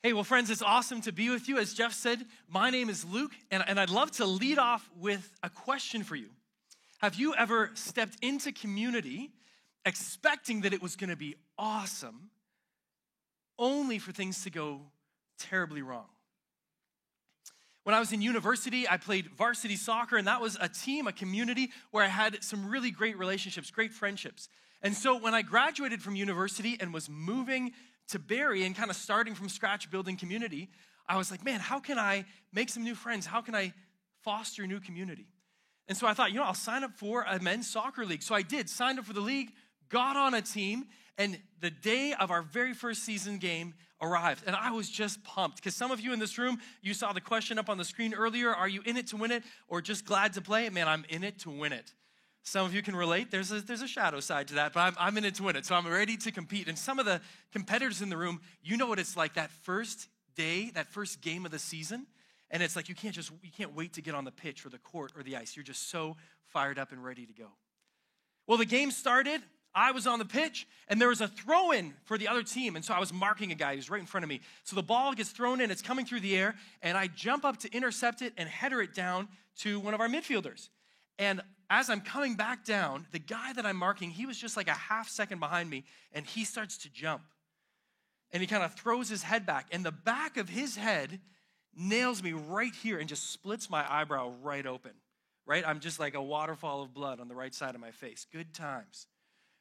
Hey, well, friends, it's awesome to be with you. As Jeff said, my name is Luke, and I'd love to lead off with a question for you. Have you ever stepped into community expecting that it was going to be awesome, only for things to go terribly wrong? When I was in university, I played varsity soccer, and that was a team, a community where I had some really great relationships, great friendships. And so when I graduated from university and was moving to Barrie and kind of starting from scratch building community, I was like, man, how can I make some new friends? How can I foster new community? And so I thought, I'll sign up for a men's soccer league. So I did, signed up for the league, got on a team, and the day of our very first season game arrived. And I was just pumped, because some of you in this room, you saw the question up on the screen earlier, are you in it to win it or just glad to play? Man, I'm in it to win it. Some of you can relate. There's a shadow side to that, but I'm in it to win it. So I'm ready to compete. And some of the competitors in the room, you know what it's like that first day, that first game of the season. And it's like you can't wait to get on the pitch or the court or the ice. You're just so fired up and ready to go. Well, the game started. I was on the pitch, and there was a throw-in for the other team. And so I was marking a guy who's right in front of me. So the ball gets thrown in. It's coming through the air, and I jump up to intercept it and header it down to one of our midfielders. And as I'm coming back down, the guy that I'm marking, he was just like a half second behind me, and he starts to jump. And he kind of throws his head back, and the back of his head nails me right here and just splits my eyebrow right open, right? I'm just like a waterfall of blood on the right side of my face. Good times.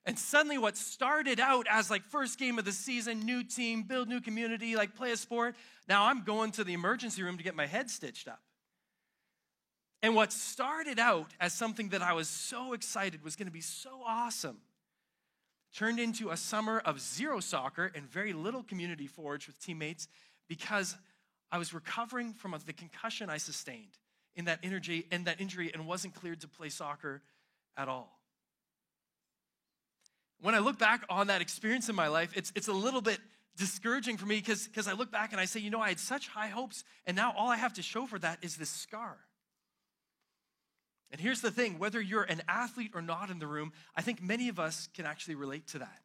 And suddenly what started out as like first game of the season, new team, build new community, like play a sport, now I'm going to the emergency room to get my head stitched up. And what started out as something that I was so excited was going to be so awesome turned into a summer of zero soccer and very little community forge with teammates, because I was recovering from the concussion I sustained in that injury and wasn't cleared to play soccer at all. When I look back on that experience in my life, it's a little bit discouraging for me because I look back and I say, I had such high hopes, and now all I have to show for that is this scar. And here's the thing, whether you're an athlete or not in the room, I think many of us can actually relate to that.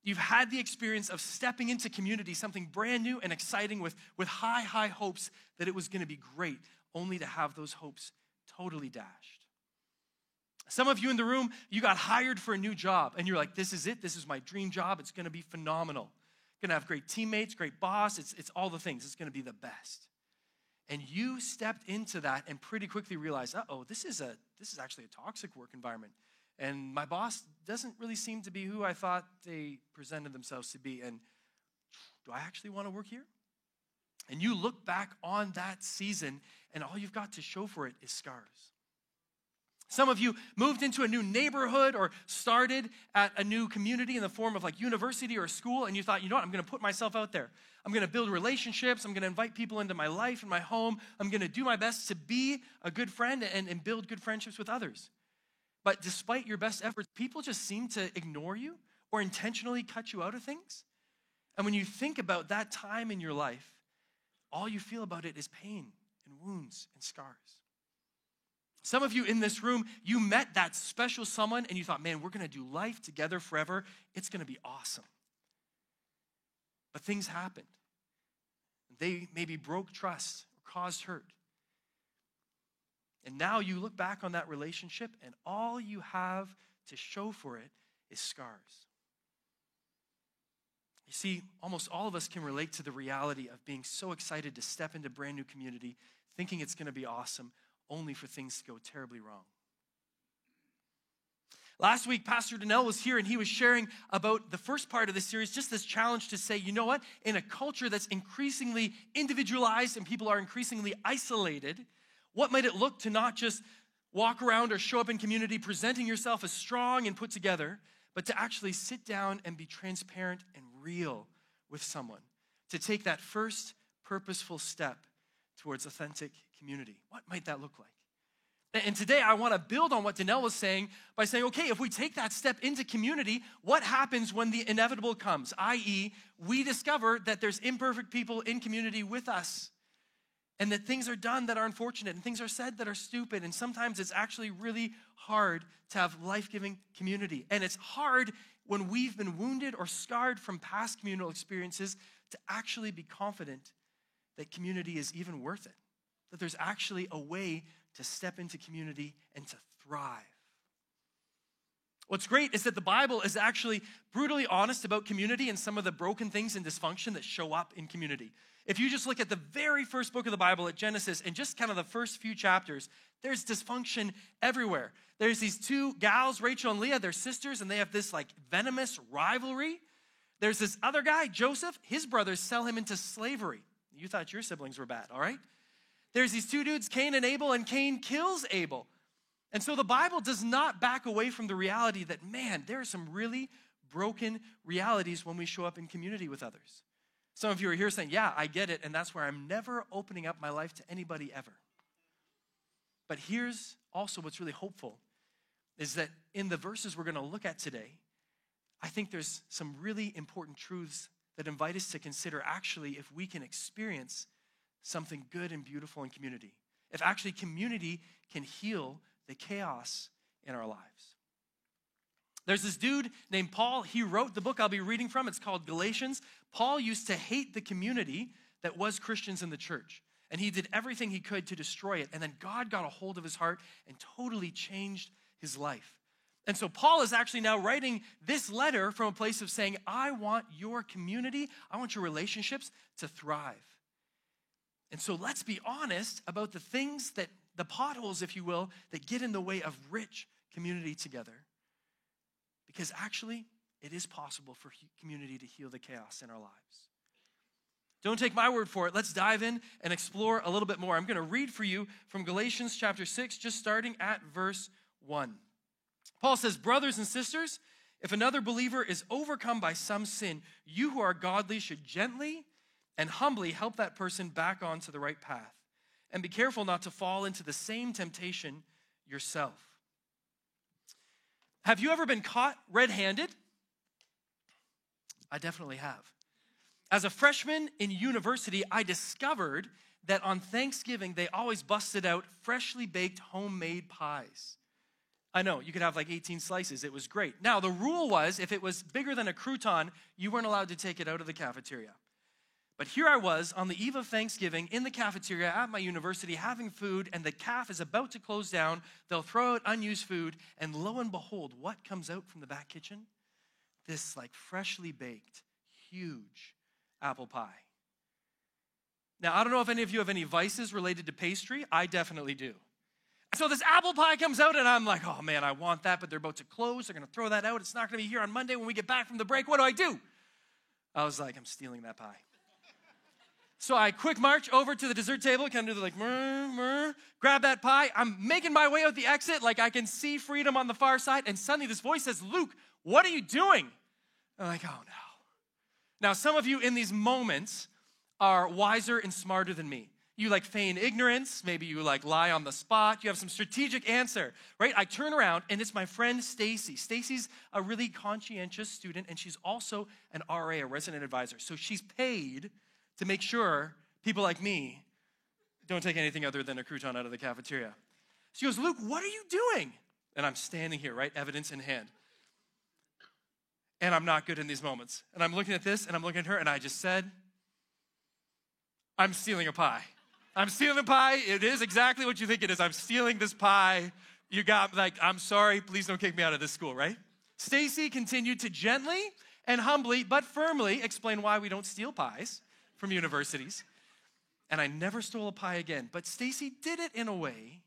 You've had the experience of stepping into community, something brand new and exciting with high hopes that it was going to be great, only to have those hopes totally dashed. Some of you in the room, you got hired for a new job, and you're like, this is it. This is my dream job. It's going to be phenomenal. Going to have great teammates, great boss. It's all the things. It's going to be the best. And you stepped into that and pretty quickly realized, this is actually a toxic work environment. And my boss doesn't really seem to be who I thought they presented themselves to be. And do I actually want to work here? And you look back on that season, and all you've got to show for it is scars. Some of you moved into a new neighborhood or started at a new community in the form of like university or school, and you thought, I'm going to put myself out there. I'm going to build relationships. I'm going to invite people into my life and my home. I'm going to do my best to be a good friend and build good friendships with others. But despite your best efforts, people just seem to ignore you or intentionally cut you out of things. And when you think about that time in your life, all you feel about it is pain and wounds and scars. Some of you in this room, you met that special someone and you thought, man, we're going to do life together forever. It's going to be awesome. But things happened. They maybe broke trust or caused hurt. And now you look back on that relationship and all you have to show for it is scars. You see, almost all of us can relate to the reality of being so excited to step into brand new community, thinking it's going to be awesome, only for things to go terribly wrong. Last week, Pastor Donnell was here and he was sharing about the first part of the series, just this challenge to say, in a culture that's increasingly individualized and people are increasingly isolated, what might it look to not just walk around or show up in community presenting yourself as strong and put together, but to actually sit down and be transparent and real with someone, to take that first purposeful step towards authentic community. What might that look like? And today I want to build on what Donnell was saying by saying, okay, if we take that step into community, what happens when the inevitable comes? i.e., we discover that there's imperfect people in community with us, and that things are done that are unfortunate, and things are said that are stupid, and sometimes it's actually really hard to have life-giving community. And it's hard when we've been wounded or scarred from past communal experiences to actually be confident that community is even worth it, that there's actually a way to step into community and to thrive. What's great is that the Bible is actually brutally honest about community and some of the broken things and dysfunction that show up in community. If you just look at the very first book of the Bible at Genesis and just kind of the first few chapters, there's dysfunction everywhere. There's these two gals, Rachel and Leah, they're sisters, and they have this like venomous rivalry. There's this other guy, Joseph, his brothers sell him into slavery. You thought your siblings were bad, all right? There's these two dudes, Cain and Abel, and Cain kills Abel. And so the Bible does not back away from the reality that, man, there are some really broken realities when we show up in community with others. Some of you are here saying, yeah, I get it, and that's where I'm never opening up my life to anybody ever. But here's also what's really hopeful, is that in the verses we're going to look at today, I think there's some really important truths that invite us to consider actually if we can experience something good and beautiful in community. If actually community can heal the chaos in our lives. There's this dude named Paul. He wrote the book I'll be reading from. It's called Galatians. Paul used to hate the community that was Christians in the church. And he did everything he could to destroy it. And then God got a hold of his heart and totally changed his life. And so Paul is actually now writing this letter from a place of saying, I want your community, I want your relationships to thrive. And so let's be honest about the things that, the potholes, if you will, that get in the way of rich community together. Because actually, it is possible for community to heal the chaos in our lives. Don't take my word for it. Let's dive in and explore a little bit more. I'm going to read for you from Galatians chapter 6, just starting at verse 1. Paul says, brothers and sisters, if another believer is overcome by some sin, you who are godly should gently and humbly help that person back onto the right path. And be careful not to fall into the same temptation yourself. Have you ever been caught red-handed? I definitely have. As a freshman in university, I discovered that on Thanksgiving, they always busted out freshly baked homemade pies. I know, you could have like 18 slices. It was great. Now, the rule was if it was bigger than a crouton, you weren't allowed to take it out of the cafeteria. But here I was on the eve of Thanksgiving in the cafeteria at my university having food, and the caf is about to close down. They'll throw out unused food, and lo and behold, what comes out from the back kitchen? This like freshly baked, huge apple pie. Now, I don't know if any of you have any vices related to pastry. I definitely do. So this apple pie comes out, and I'm like, oh man, I want that, but they're about to close. They're going to throw that out. It's not going to be here on Monday when we get back from the break. What do? I was like, I'm stealing that pie. So I quick march over to the dessert table, kind of do like, grab that pie. I'm making my way out the exit, like I can see freedom on the far side, and suddenly this voice says, Luke, what are you doing? I'm like, oh no. Now, some of you in these moments are wiser and smarter than me. You like feign ignorance, maybe you like lie on the spot, you have some strategic answer, right? I turn around and it's my friend Stacy. Stacy's a really conscientious student and she's also an RA, a resident advisor. So she's paid to make sure people like me don't take anything other than a crouton out of the cafeteria. She goes, Luke, what are you doing? And I'm standing here, right? Evidence in hand. And I'm not good in these moments. And I'm looking at this and I'm looking at her and I just said, I'm stealing a pie. I'm stealing a pie. It is exactly what you think it is. I'm stealing this pie. You got, like, I'm sorry. Please don't kick me out of this school, right? Stacy continued to gently and humbly but firmly explain why we don't steal pies from universities. And I never stole a pie again. But Stacy did it in a way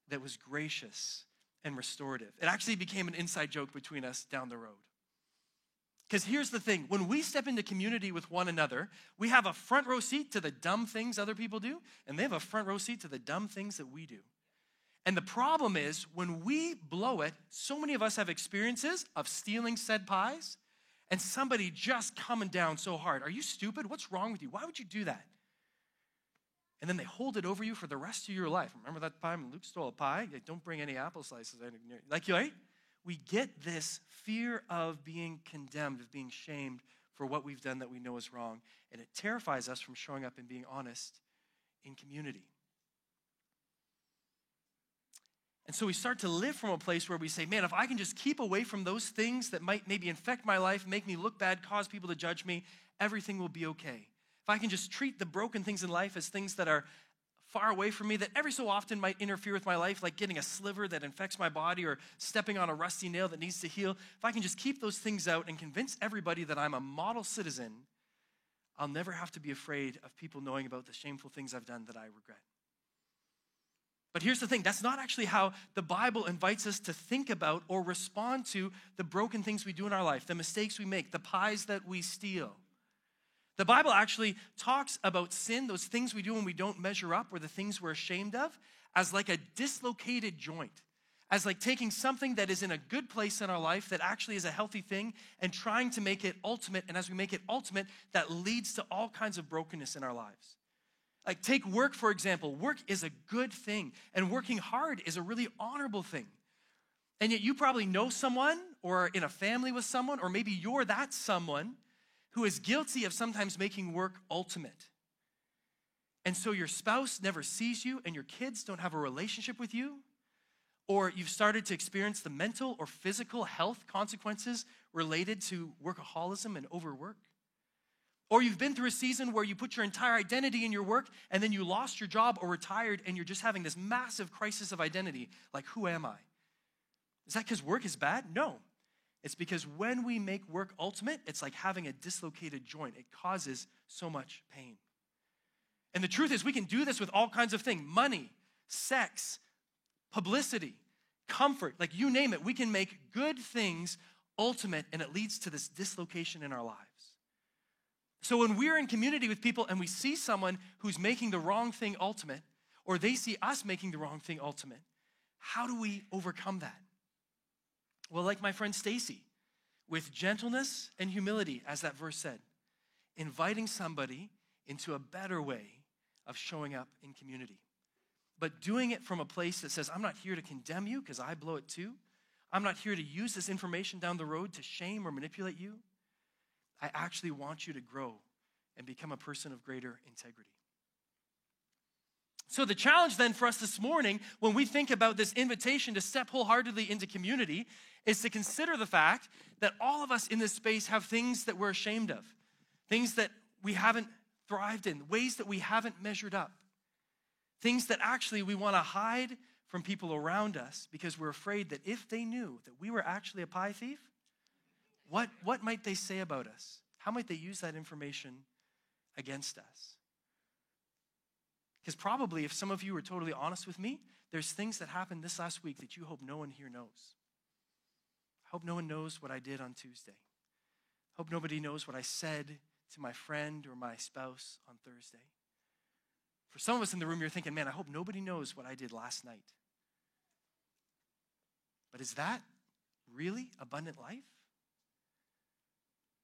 that was gracious and restorative. It actually became an inside joke between us down the road. Because here's the thing, when we step into community with one another, we have a front row seat to the dumb things other people do, and they have a front row seat to the dumb things that we do. And the problem is, when we blow it, so many of us have experiences of stealing said pies, and somebody just coming down so hard. Are you stupid? What's wrong with you? Why would you do that? And then they hold it over you for the rest of your life. Remember that time Luke stole a pie? Don't bring any apple slices. Like, right? We get this fear of being condemned, of being shamed for what we've done that we know is wrong. And it terrifies us from showing up and being honest in community. And so we start to live from a place where we say, man, if I can just keep away from those things that might maybe infect my life, make me look bad, cause people to judge me, everything will be okay. If I can just treat the broken things in life as things that are far away from me, that every so often might interfere with my life, like getting a sliver that infects my body or stepping on a rusty nail that needs to heal, if I can just keep those things out and convince everybody that I'm a model citizen, I'll never have to be afraid of people knowing about the shameful things I've done that I regret. But here's the thing, that's not actually how the Bible invites us to think about or respond to the broken things we do in our life, the mistakes we make, the pies that we steal. The Bible actually talks about sin, those things we do when we don't measure up or the things we're ashamed of, as like a dislocated joint, as like taking something that is in a good place in our life that actually is a healthy thing and trying to make it ultimate. And as we make it ultimate, that leads to all kinds of brokenness in our lives. Like take work, for example. Work is a good thing, and working hard is a really honorable thing. And yet you probably know someone or in a family with someone, or maybe you're that someone who is guilty of sometimes making work ultimate. And so your spouse never sees you and your kids don't have a relationship with you, or you've started to experience the mental or physical health consequences related to workaholism and overwork. Or you've been through a season where you put your entire identity in your work and then you lost your job or retired and you're just having this massive crisis of identity. Like, who am I? Is that because work is bad? No. It's because when we make work ultimate, it's like having a dislocated joint. It causes so much pain. And the truth is we can do this with all kinds of things. Money, sex, publicity, comfort, like you name it. We can make good things ultimate and it leads to this dislocation in our lives. So when we're in community with people and we see someone who's making the wrong thing ultimate, or they see us making the wrong thing ultimate, how do we overcome that? Well, like my friend Stacy, with gentleness and humility, as that verse said, inviting somebody into a better way of showing up in community. But doing it from a place that says, I'm not here to condemn you because I blow it too. I'm not here to use this information down the road to shame or manipulate you. I actually want you to grow and become a person of greater integrity. So the challenge then for us this morning, when we think about this invitation to step wholeheartedly into community, is to consider the fact that all of us in this space have things that we're ashamed of, things that we haven't thrived in, ways that we haven't measured up, things that actually we want to hide from people around us because we're afraid that if they knew that we were actually a pie thief, what might they say about us? How might they use that information against us? Because probably if some of you are totally honest with me, there's things that happened this last week that you hope no one here knows. I hope no one knows what I did on Tuesday. I hope nobody knows what I said to my friend or my spouse on Thursday. For some of us in the room, you're thinking, man, I hope nobody knows what I did last night. But is that really abundant life?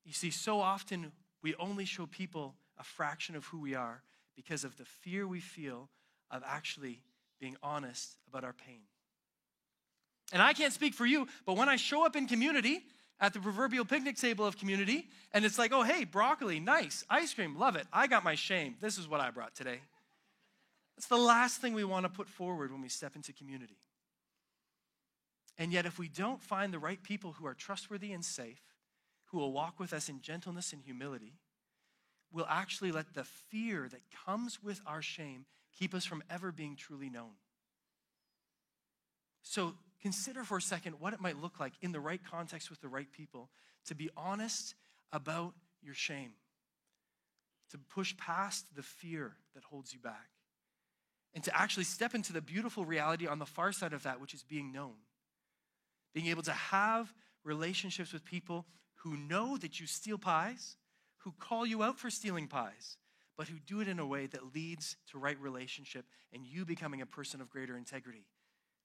You see, so often we only show people a fraction of who we are because of the fear we feel of actually being honest about our pain. And I can't speak for you, but when I show up in community, at the proverbial picnic table of community, and it's like, oh, hey, broccoli, nice, ice cream, love it. I got my shame. This is what I brought today. That's the last thing we want to put forward when we step into community. And yet, if we don't find the right people who are trustworthy and safe, who will walk with us in gentleness and humility, we'll actually let the fear that comes with our shame keep us from ever being truly known. So consider for a second what it might look like in the right context with the right people to be honest about your shame, to push past the fear that holds you back, and to actually step into the beautiful reality on the far side of that, which is being known. Being able to have relationships with people who know that you steal pies, who call you out for stealing pies, but who do it in a way that leads to right relationship and you becoming a person of greater integrity,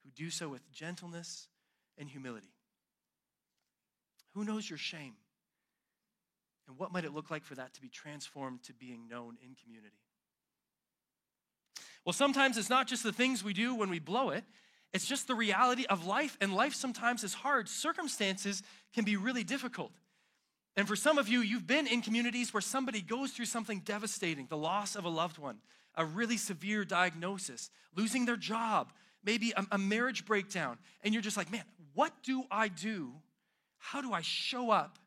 who do so with gentleness and humility. Who knows your shame? And what might it look like for that to be transformed to being known in community? Well, sometimes it's not just the things we do when we blow it. It's just the reality of life, and life sometimes is hard. Circumstances can be really difficult. And for some of you, you've been in communities where somebody goes through something devastating, the loss of a loved one, a really severe diagnosis, losing their job, maybe a marriage breakdown, and you're just like, man, what do I do? How do I show up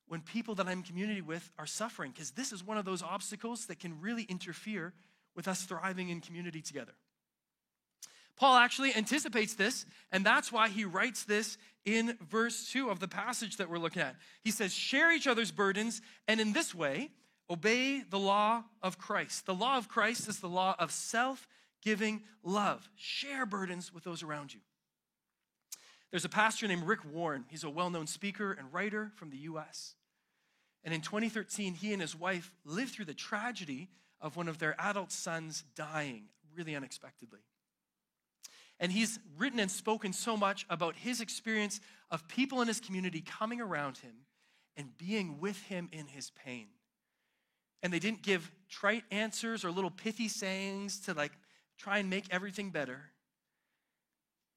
when people that I'm in community with are suffering, because this is one of those obstacles that can really interfere with us thriving in community together. Paul actually anticipates this, and that's why he writes this in verse 2 of the passage that we're looking at. He says, share each other's burdens, and in this way, obey the law of Christ. The law of Christ is the law of self-giving love. Share burdens with those around you. There's a pastor named Rick Warren. He's a well-known speaker and writer from the U.S. And in 2013, he and his wife lived through the tragedy of one of their adult sons dying really unexpectedly. And he's written and spoken so much about his experience of people in his community coming around him and being with him in his pain. And they didn't give trite answers or little pithy sayings to try and make everything better.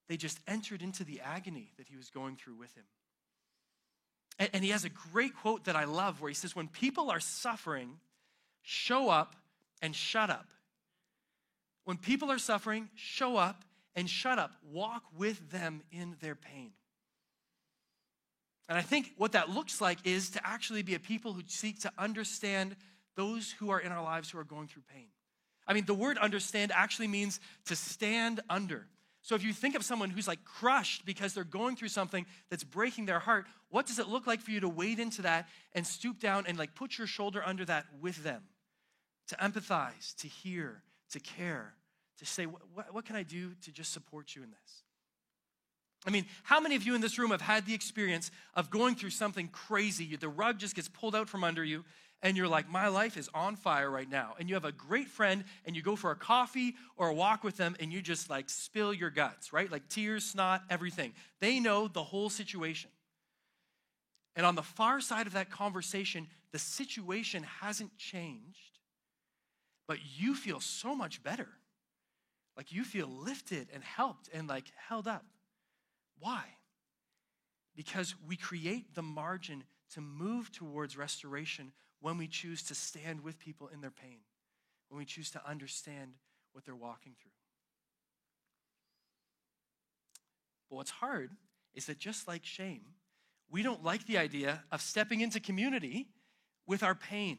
They just entered into the agony that he was going through with him. And he has a great quote that I love where he says, when people are suffering, show up and shut up. When people are suffering, show up and shut up. Walk with them in their pain. And I think what that looks like is to actually be a people who seek to understand those who are in our lives who are going through pain. I mean, the word understand actually means to stand under. So if you think of someone who's crushed because they're going through something that's breaking their heart, what does it look like for you to wade into that and stoop down and put your shoulder under that with them? To empathize, to hear, to care, to say, what can I do to just support you in this? I mean, how many of you in this room have had the experience of going through something crazy? The rug just gets pulled out from under you, and you're like, my life is on fire right now. And you have a great friend, and you go for a coffee or a walk with them, and you just spill your guts, right? Tears, snot, everything. They know the whole situation. And on the far side of that conversation, the situation hasn't changed, but you feel so much better. You feel lifted and helped and held up. Why? Because we create the margin to move towards restoration when we choose to stand with people in their pain, when we choose to understand what they're walking through. But what's hard is that just like shame, we don't like the idea of stepping into community with our pain.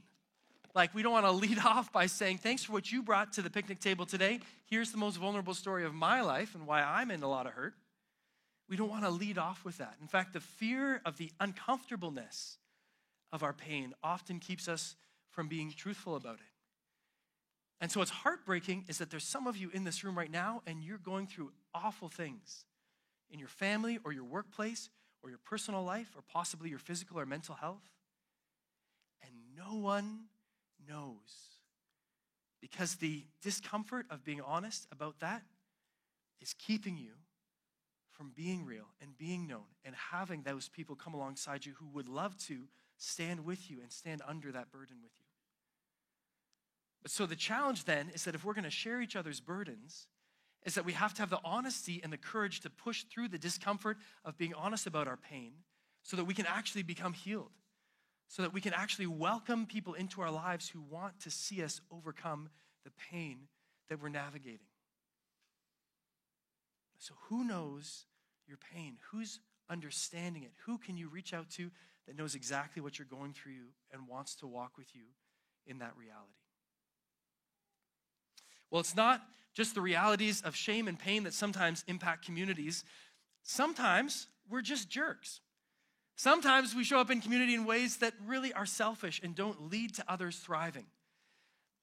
We don't want to lead off by saying, thanks for what you brought to the picnic table today. Here's the most vulnerable story of my life and why I'm in a lot of hurt. We don't want to lead off with that. In fact, the fear of the uncomfortableness of our pain often keeps us from being truthful about it. And so what's heartbreaking is that there's some of you in this room right now and you're going through awful things in your family or your workplace or your personal life or possibly your physical or mental health. And no one knows, because the discomfort of being honest about that is keeping you from being real and being known and having those people come alongside you who would love to stand with you and stand under that burden with you. But so the challenge then is that if we're going to share each other's burdens, is that we have to have the honesty and the courage to push through the discomfort of being honest about our pain so that we can actually become healed. So that we can actually welcome people into our lives who want to see us overcome the pain that we're navigating. So who knows your pain? Who's understanding it? Who can you reach out to that knows exactly what you're going through and wants to walk with you in that reality? Well, it's not just the realities of shame and pain that sometimes impact communities. Sometimes we're just jerks. Sometimes we show up in community in ways that really are selfish and don't lead to others thriving.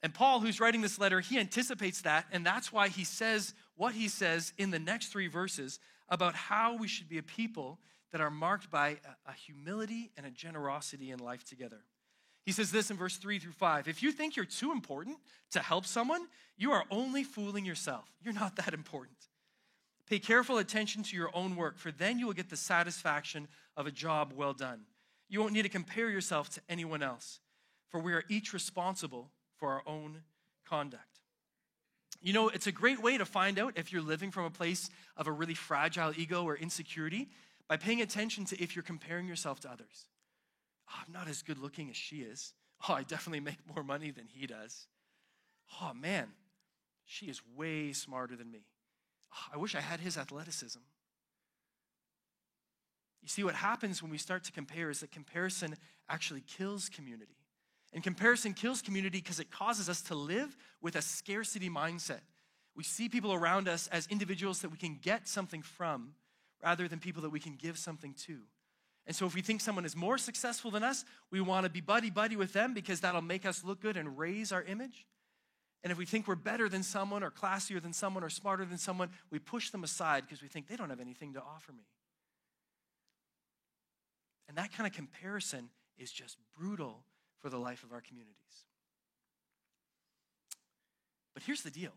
And Paul, who's writing this letter, he anticipates that, and that's why he says what he says in the next 3 verses about how we should be a people that are marked by a humility and a generosity in life together. He says this in verse 3 through 5. If you think you're too important to help someone, you are only fooling yourself. You're not that important. Pay careful attention to your own work, for then you will get the satisfaction of a job well done. You won't need to compare yourself to anyone else, for we are each responsible for our own conduct. You know, it's a great way to find out if you're living from a place of a really fragile ego or insecurity by paying attention to if you're comparing yourself to others. Oh, I'm not as good looking as she is. Oh, I definitely make more money than he does. Oh, man, she is way smarter than me. Oh, I wish I had his athleticism. You see, what happens when we start to compare is that comparison actually kills community. And comparison kills community because it causes us to live with a scarcity mindset. We see people around us as individuals that we can get something from rather than people that we can give something to. And so if we think someone is more successful than us, we want to be buddy-buddy with them because that'll make us look good and raise our image. And if we think we're better than someone or classier than someone or smarter than someone, we push them aside because we think they don't have anything to offer me. And that kind of comparison is just brutal for the life of our communities. But here's the deal.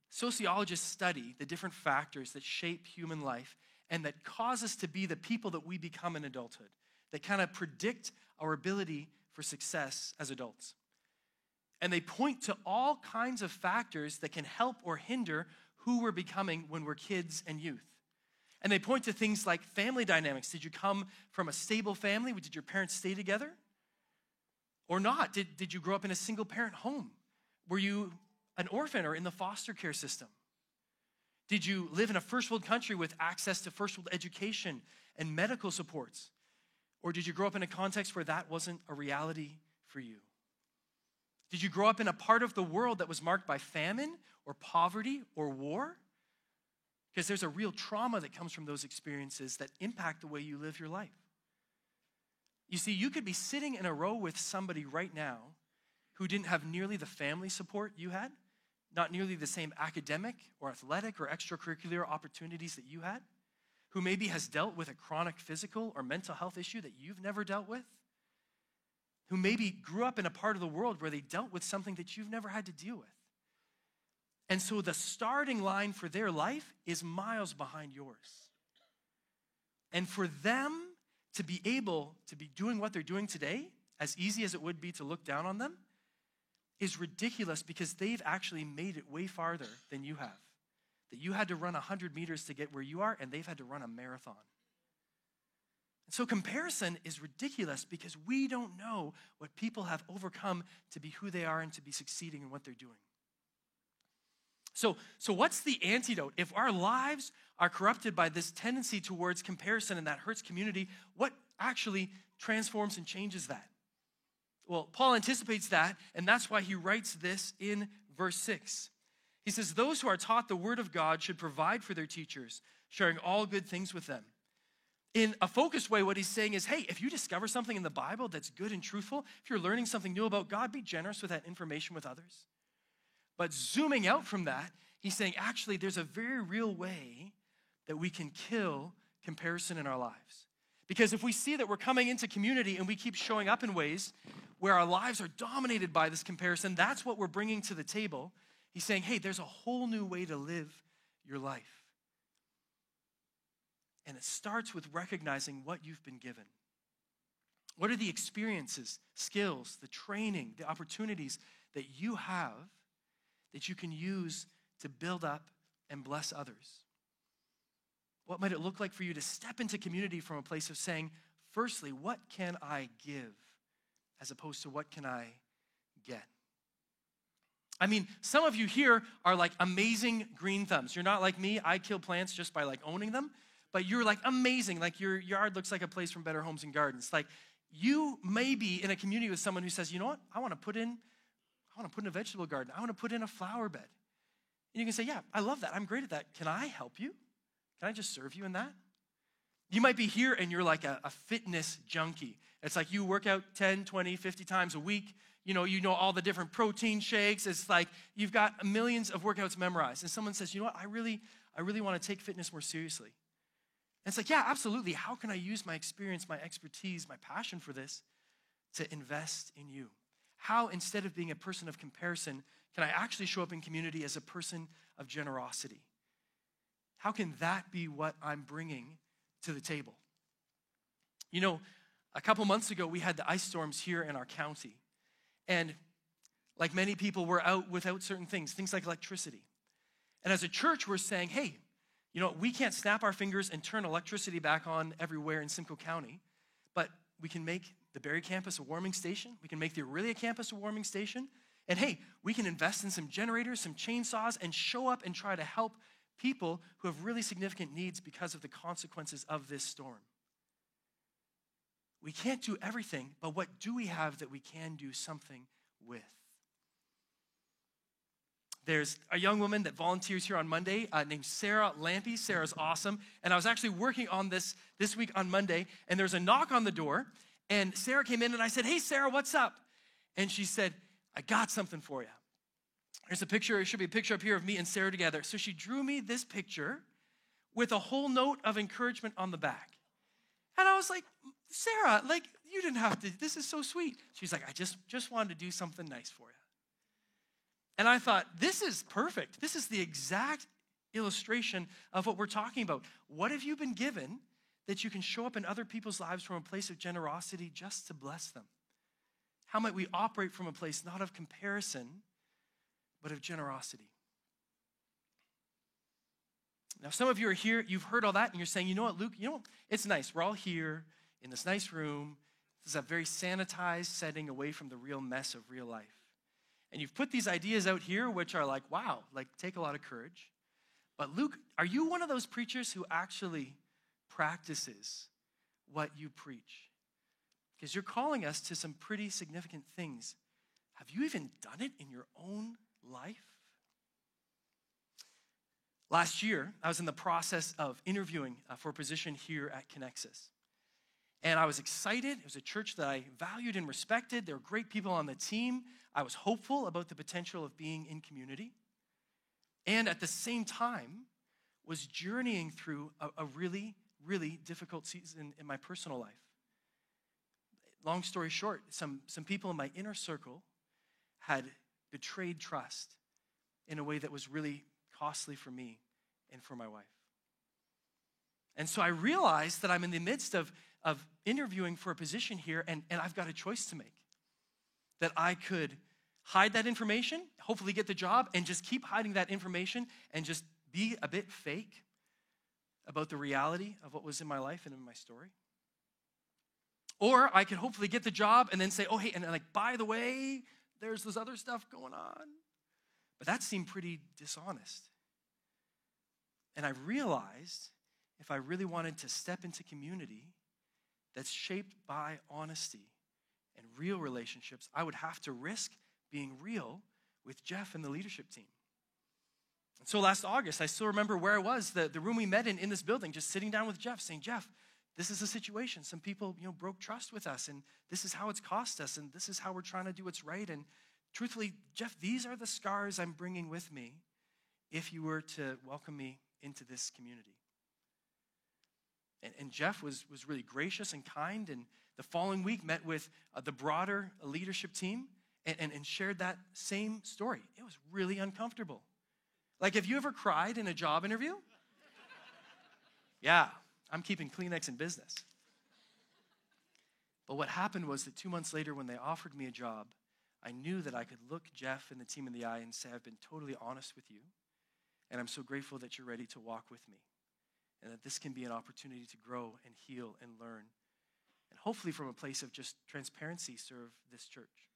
Sociologists study the different factors that shape human life and that cause us to be the people that we become in adulthood, that kind of predict our ability for success as adults. And they point to all kinds of factors that can help or hinder who we're becoming when we're kids and youth. And they point to things like family dynamics. Did you come from a stable family? Did your parents stay together? Or not? Did you grow up in a single parent home? Were you an orphan or in the foster care system? Did you live in a first world country with access to first world education and medical supports? Or did you grow up in a context where that wasn't a reality for you? Did you grow up in a part of the world that was marked by famine or poverty or war? Because there's a real trauma that comes from those experiences that impact the way you live your life. You see, you could be sitting in a row with somebody right now who didn't have nearly the family support you had, not nearly the same academic or athletic or extracurricular opportunities that you had, who maybe has dealt with a chronic physical or mental health issue that you've never dealt with, who maybe grew up in a part of the world where they dealt with something that you've never had to deal with. And so the starting line for their life is miles behind yours. And for them to be able to be doing what they're doing today, as easy as it would be to look down on them, is ridiculous because they've actually made it way farther than you have. That you had to run 100 meters to get where you are, and they've had to run a marathon. And so comparison is ridiculous because we don't know what people have overcome to be who they are and to be succeeding in what they're doing. So what's the antidote? If our lives are corrupted by this tendency towards comparison and that hurts community, what actually transforms and changes that? Well, Paul anticipates that, and that's why he writes this in verse 6. He says, those who are taught the word of God should provide for their teachers, sharing all good things with them. In a focused way, what he's saying is, hey, if you discover something in the Bible that's good and truthful, if you're learning something new about God, be generous with that information with others. But zooming out from that, he's saying, actually, there's a very real way that we can kill comparison in our lives. Because if we see that we're coming into community and we keep showing up in ways where our lives are dominated by this comparison, that's what we're bringing to the table. He's saying, hey, there's a whole new way to live your life. And it starts with recognizing what you've been given. What are the experiences, skills, the training, the opportunities that you have that you can use to build up and bless others? What might it look like for you to step into community from a place of saying, firstly, what can I give as opposed to what can I get? I mean, some of you here are like amazing green thumbs. You're not like me. I kill plants just by like owning them. But you're like amazing. Like your yard looks like a place from Better Homes and Gardens. Like you may be in a community with someone who says, you know what? I want to put in a vegetable garden. I want to put in a flower bed. And you can say, yeah, I love that. I'm great at that. Can I help you? Can I just serve you in that? You might be here and you're like a fitness junkie. It's like you work out 10, 20, 50 times a week. You know all the different protein shakes. It's like you've got millions of workouts memorized. And someone says, you know what? I really want to take fitness more seriously. And it's like, yeah, absolutely. How can I use my experience, my expertise, my passion for this to invest in you? How, instead of being a person of comparison, can I actually show up in community as a person of generosity? How can that be what I'm bringing to the table? You know, a couple months ago, we had the ice storms here in our county. And like many people, we're out without certain things like electricity. And as a church, we're saying, hey, you know, we can't snap our fingers and turn electricity back on everywhere in Simcoe County, but we can make the Barrie campus a warming station. We can make the Orillia campus a warming station. And hey, we can invest in some generators, some chainsaws, and show up and try to help people who have really significant needs because of the consequences of this storm. We can't do everything, but what do we have that we can do something with? There's a young woman that volunteers here on Monday named Sarah Lampy. Sarah's awesome. And I was actually working on this week on Monday, and there's a knock on the door, and Sarah came in, and I said, "Hey, Sarah, what's up?" And she said, "I got something for you." There's a picture, it should be a picture up here of me and Sarah together. So she drew me this picture with a whole note of encouragement on the back. And I was like, "Sarah, like, you didn't have to, this is so sweet." She's like, "I just wanted to do something nice for you." And I thought, this is perfect. This is the exact illustration of what we're talking about. What have you been given that you can show up in other people's lives from a place of generosity just to bless them? How might we operate from a place not of comparison, but of generosity? Now, some of you are here, you've heard all that, and you're saying, "You know what, Luke, it's nice. We're all here in this nice room. This is a very sanitized setting away from the real mess of real life. And you've put these ideas out here, which are like, wow, like take a lot of courage. But Luke, are you one of those preachers who actually practices what you preach? Because you're calling us to some pretty significant things. Have you even done it in your own life?" Last year, I was in the process of interviewing for a position here at Connexus. And I was excited. It was a church that I valued and respected. There were great people on the team. I was hopeful about the potential of being in community. And at the same time, was journeying through a really, really difficult season in my personal life. Long story short, some people in my inner circle had betrayed trust in a way that was really costly for me and for my wife. And so I realized that I'm in the midst of interviewing for a position here, and I've got a choice to make. That I could hide that information, hopefully get the job, and just keep hiding that information and just be a bit fake about the reality of what was in my life and in my story. Or I could hopefully get the job and then say, "Oh, hey, and like, by the way, there's this other stuff going on." But that seemed pretty dishonest. And I realized if I really wanted to step into community that's shaped by honesty and real relationships, I would have to risk being real with Jeff and the leadership team. And so last August, I still remember where I was, the room we met in this building, just sitting down with Jeff, saying, "Jeff, this is the situation. Some people, broke trust with us, and this is how it's cost us, and this is how we're trying to do what's right. And truthfully, Jeff, these are the scars I'm bringing with me if you were to welcome me into this community." And Jeff was really gracious and kind, and the following week met with the broader leadership team and shared that same story. It was really uncomfortable. Like, have you ever cried in a job interview? Yeah, I'm keeping Kleenex in business. But what happened was that 2 months later, when they offered me a job, I knew that I could look Jeff and the team in the eye and say, "I've been totally honest with you, and I'm so grateful that you're ready to walk with me, and that this can be an opportunity to grow and heal and learn, and hopefully from a place of just transparency, serve this church."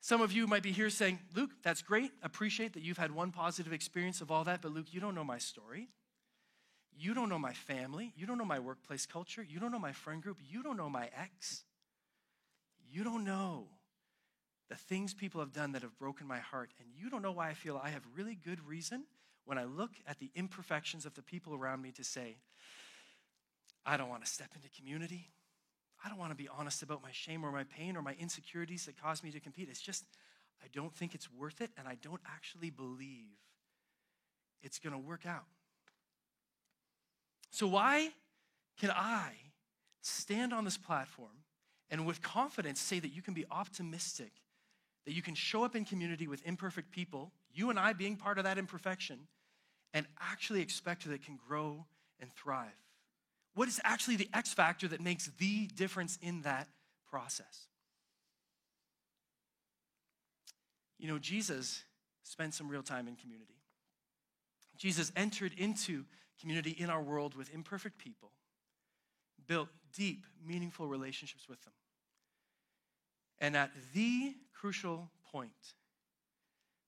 Some of you might be here saying, "Luke, that's great. Appreciate that you've had one positive experience of all that, but Luke, you don't know my story. You don't know my family. You don't know my workplace culture. You don't know my friend group. You don't know my ex. You don't know the things people have done that have broken my heart, and you don't know why I feel I have really good reason when I look at the imperfections of the people around me to say, I don't want to step into community. I don't want to be honest about my shame or my pain or my insecurities that cause me to compete. It's just, I don't think it's worth it, and I don't actually believe it's going to work out." So why can I stand on this platform and with confidence say that you can be optimistic, that you can show up in community with imperfect people, you and I being part of that imperfection, and actually expect that it can grow and thrive? What is actually the X factor that makes the difference in that process? Jesus spent some real time in community. Jesus entered into community in our world with imperfect people, built deep, meaningful relationships with them. And at the crucial point,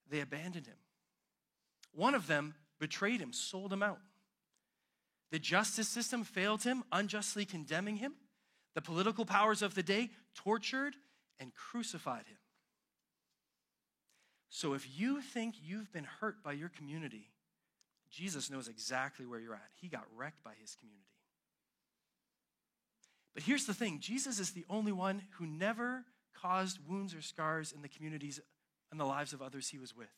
they abandoned him. One of them betrayed him, sold him out. The justice system failed him, unjustly condemning him. The political powers of the day tortured and crucified him. So if you think you've been hurt by your community, Jesus knows exactly where you're at. He got wrecked by his community. But here's the thing. Jesus is the only one who never caused wounds or scars in the communities and the lives of others he was with.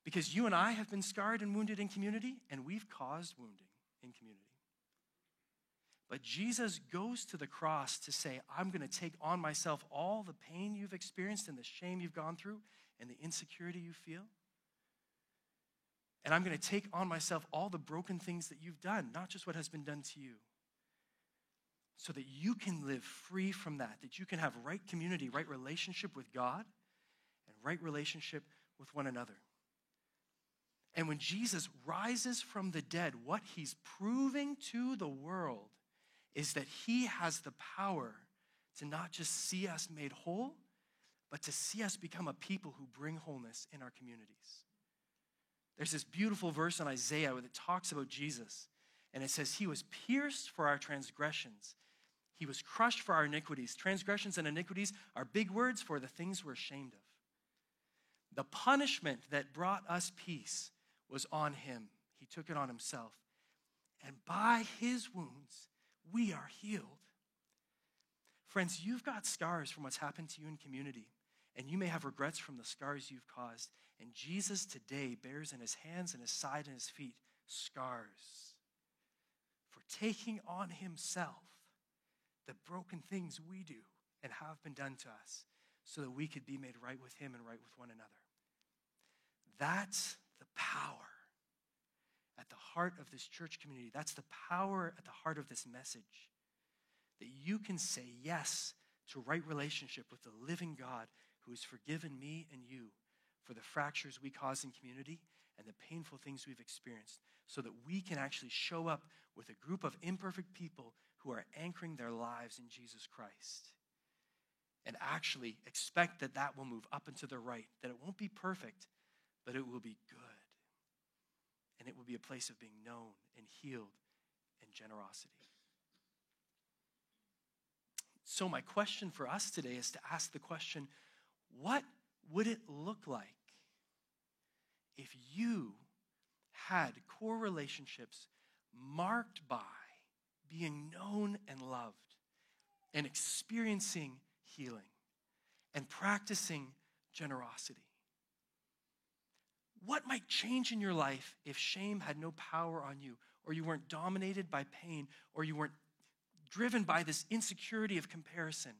Because you and I have been scarred and wounded in community, and we've caused wounding in community. But Jesus goes to the cross to say, I'm going to take on myself all the pain you've experienced and the shame you've gone through and the insecurity you feel. And I'm going to take on myself all the broken things that you've done, not just what has been done to you. So that you can live free from that you can have right community, right relationship with God, and right relationship with one another. And when Jesus rises from the dead, what he's proving to the world is that he has the power to not just see us made whole, but to see us become a people who bring wholeness in our communities. There's this beautiful verse in Isaiah that talks about Jesus, and it says, he was pierced for our transgressions. He was crushed for our iniquities. Transgressions and iniquities are big words for the things we're ashamed of. The punishment that brought us peace was on him. He took it on himself. And by his wounds, we are healed. Friends, you've got scars from what's happened to you in community, and you may have regrets from the scars you've caused. And Jesus today bears in his hands and his side and his feet scars for taking on himself the broken things we do and have been done to us so that we could be made right with him and right with one another. That's the power at the heart of this church community. That's the power at the heart of this message. That you can say yes to right relationship with the living God who has forgiven me and you for the fractures we cause in community and the painful things we've experienced, so that we can actually show up with a group of imperfect people who are anchoring their lives in Jesus Christ and actually expect that that will move up and to the right, that it won't be perfect, but it will be good. And it will be a place of being known and healed and generosity. So my question for us today is to ask the question, what would it look like if you had core relationships marked by being known and loved and experiencing healing and practicing generosity? What might change in your life if shame had no power on you, or you weren't dominated by pain, or you weren't driven by this insecurity of comparison?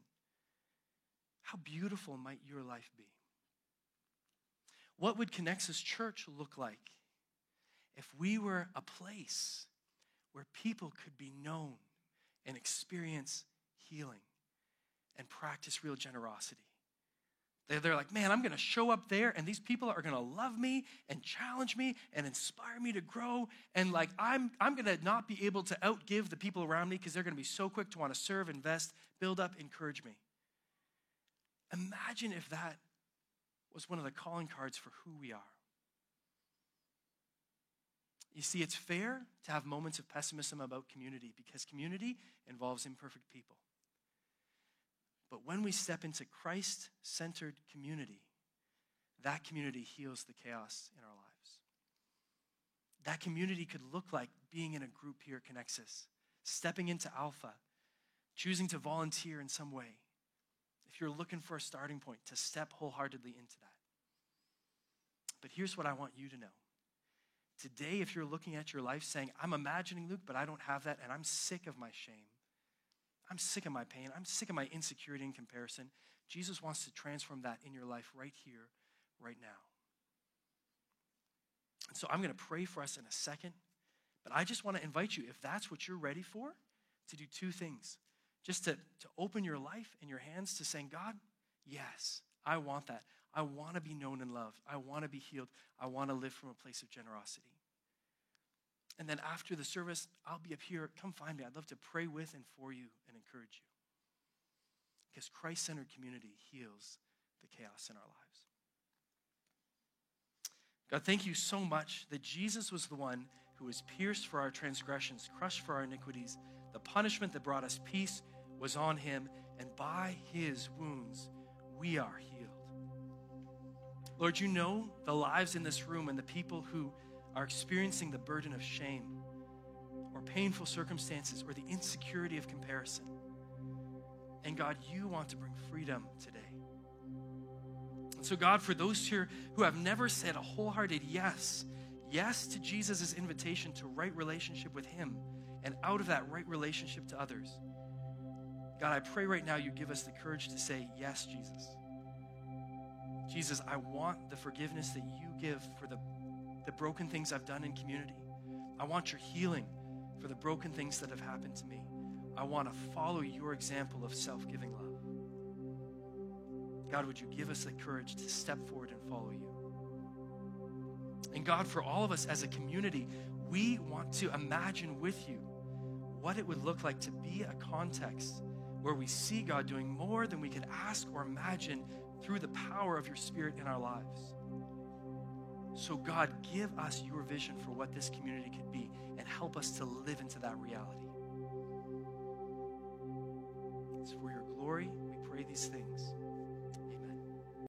How beautiful might your life be? What would Connexus Church look like if we were a place where people could be known and experience healing and practice real generosity? They're like, man, I'm going to show up there and these people are going to love me and challenge me and inspire me to grow. And like, I'm going to not be able to outgive the people around me because they're going to be so quick to want to serve, invest, build up, encourage me. Imagine if that was one of the calling cards for who we are. You see, it's fair to have moments of pessimism about community because community involves imperfect people. But when we step into Christ-centered community, that community heals the chaos in our lives. That community could look like being in a group here at Connexus, stepping into Alpha, choosing to volunteer in some way. If you're looking for a starting point, to step wholeheartedly into that. But here's what I want you to know. Today, if you're looking at your life saying, I'm imagining Luke, but I don't have that, and I'm sick of my shame. I'm sick of my pain. I'm sick of my insecurity and comparison. Jesus wants to transform that in your life right here, right now. And so I'm going to pray for us in a second, but I just want to invite you, if that's what you're ready for, to do two things. Just to open your life and your hands to saying, God, yes, I want that. I want to be known and loved. I want to be healed. I want to live from a place of generosity. And then after the service, I'll be up here. Come find me. I'd love to pray with and for you and encourage you. Because Christ-centered community heals the chaos in our lives. God, thank you so much that Jesus was the one who was pierced for our transgressions, crushed for our iniquities. The punishment that brought us peace was on him, and by his wounds we are healed. Lord, you know the lives in this room and the people who are experiencing the burden of shame or painful circumstances or the insecurity of comparison. And God, you want to bring freedom today. And so God, for those here who have never said a wholehearted yes to Jesus' invitation to right relationship with him and out of that right relationship to others, God, I pray right now you give us the courage to say, yes, Jesus. Jesus, I want the forgiveness that you give for the broken things I've done in community. I want your healing for the broken things that have happened to me. I want to follow your example of self-giving love. God, would you give us the courage to step forward and follow you? And God, for all of us as a community, we want to imagine with you what it would look like to be a context where we see God doing more than we could ask or imagine through the power of your Spirit in our lives. So God, give us your vision for what this community could be and help us to live into that reality. It's for your glory we pray these things.